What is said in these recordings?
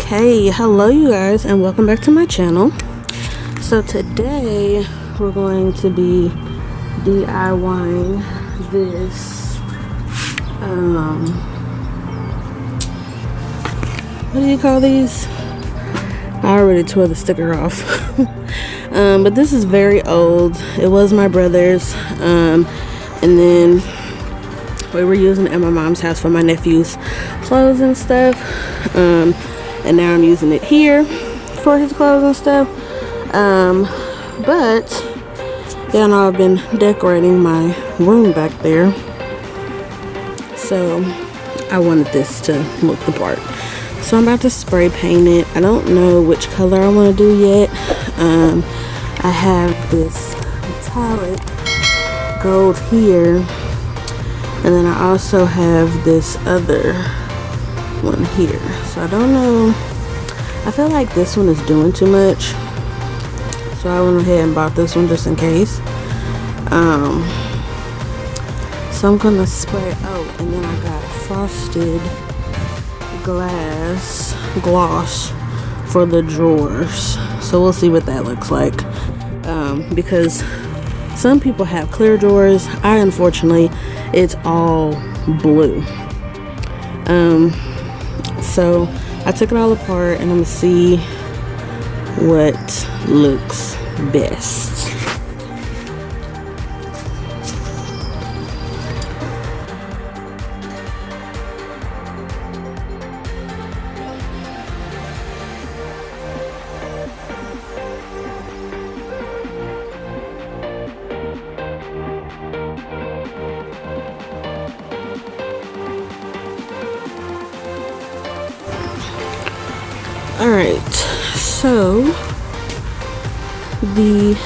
Okay, hello you guys, and welcome back to my channel. So today we're going to be DIYing this what do you call these? I already tore the sticker off. But this is very old. It was my brother's, and then we were using it at my mom's house for my nephew's clothes and stuff, and now I'm using it here for his clothes and stuff. But y'all know I've been decorating my room back there, so I wanted this to look the part. So I'm about to spray paint it. I don't know which color I want to do yet. I have this metallic gold here, and then I also have this other one here. So I don't know. I feel like this one is doing too much, so I went ahead and bought this one just in case. So I'm gonna spray. Oh, and then I got frosted glass gloss for the drawers, so we'll see what that looks like, because some people have clear drawers. I unfortunately, it's all blue. So I took it all apart, and I'm gonna see what looks best. Alright, so the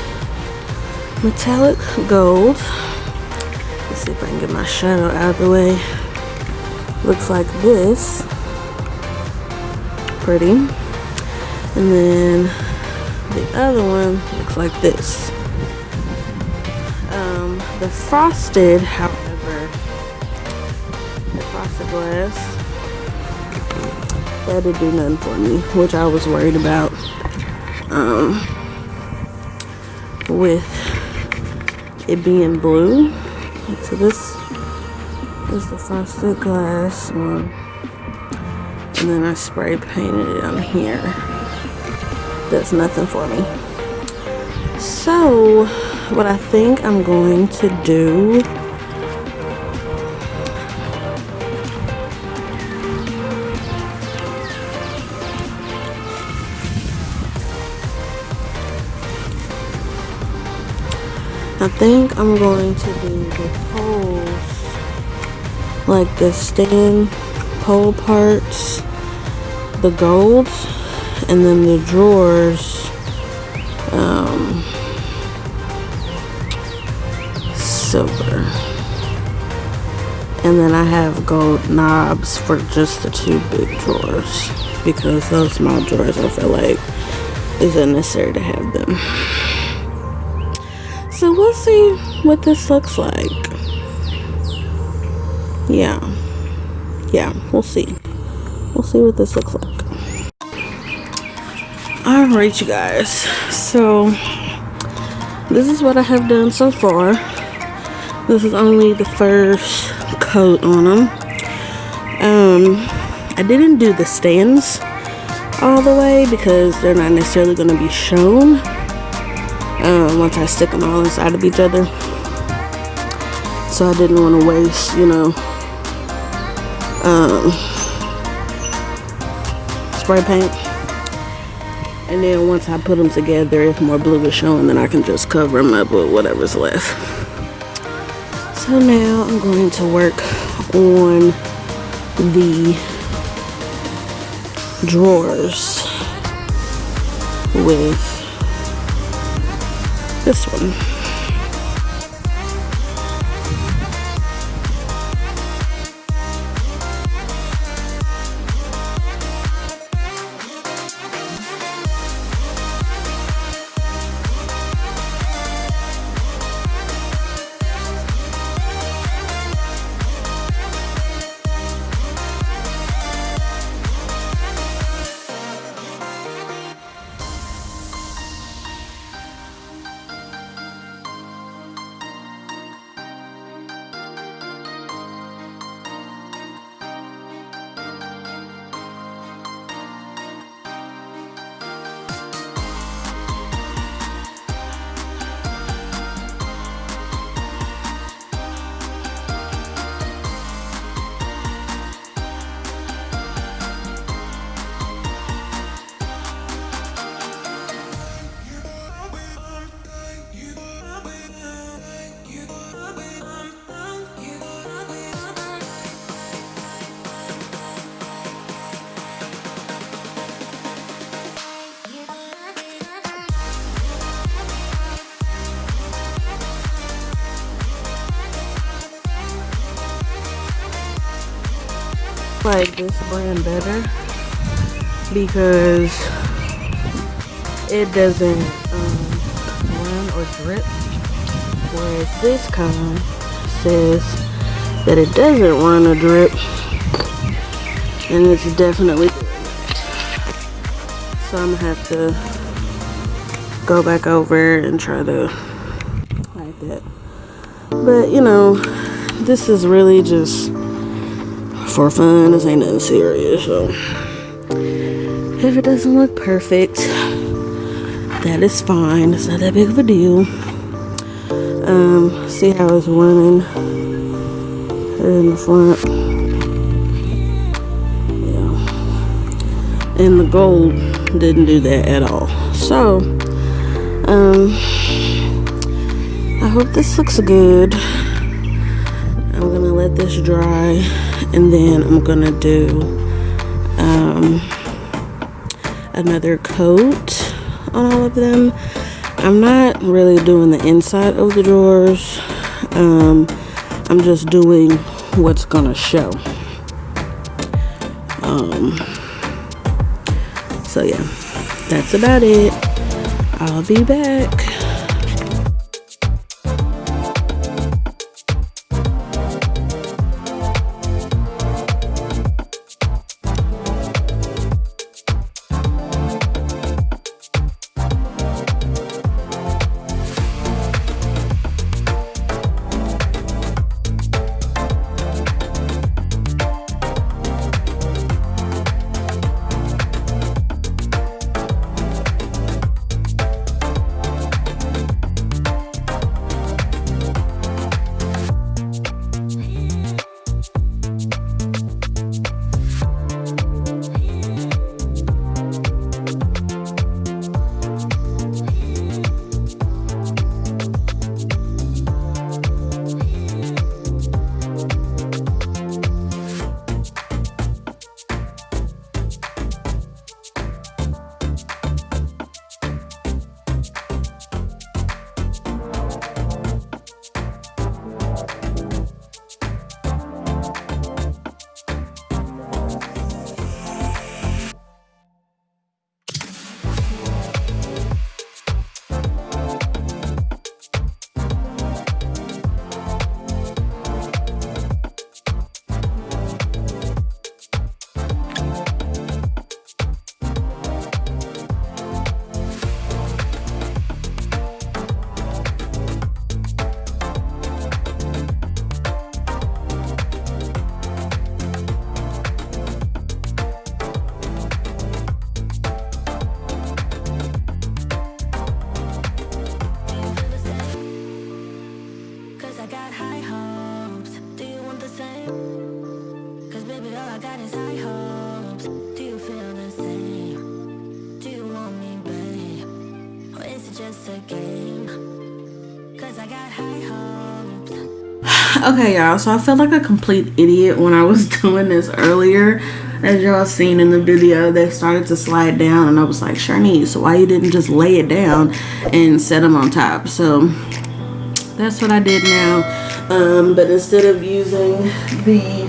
metallic gold, let's see if I can get my shadow out of the way, looks like this, pretty, and then the other one looks like this. The frosted, however, the frosted glass, that didn't do nothing for me, which I was worried about, with it being blue. So this is the frosted glass one, and then I spray painted it on here. That's nothing for me. So what I think I'm going to do, I think I'm going to do the poles, like the stand pole parts, the gold, and then the drawers, silver. And then I have gold knobs for just the two big drawers, because those small drawers I feel like is unnecessary to have them. So we'll see what this looks like. Yeah, we'll see. We'll see what this looks like. Alright, you guys. So this is what I have done so far. This is only the first coat on them. I didn't do the stands all the way because they're not necessarily going to be shown once I stick them all inside of each other. So I didn't want to waste, spray paint. And then once I put them together, if more blue is showing, then I can just cover them up with whatever's left. So now I'm going to work on the drawers with this one. like this brand better because it doesn't run or drip, whereas this kind says that it doesn't run or drip, and it's definitely doing it. So I'm gonna have to go back over and try to like that. But you know, this is really just for fun. This ain't nothing serious. So if it doesn't look perfect, that is fine. It's not that big of a deal. See how it's running here in the front. Yeah. And the gold didn't do that at all. So I hope this looks good. I'm gonna let this dry, and then I'm gonna do another coat on all of them. I'm not really doing the inside of the drawers. I'm just doing what's gonna show. So yeah, that's about it. I'll be back. Okay, y'all, so I felt like a complete idiot when I was doing this earlier. As y'all seen in the video, they started to slide down, and I was like, Sharnice, why you didn't just lay it down and set them on top? So that's what I did now. But instead of using the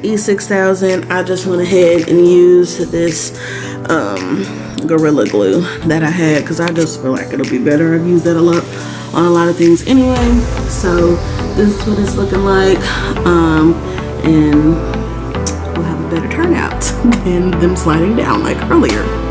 E6000, I just went ahead and used this Gorilla Glue that I had, because I just feel like it'll be better. I've used that a lot on a lot of things anyway. So this is what it's looking like, and we'll have a better turnout than them sliding down like earlier.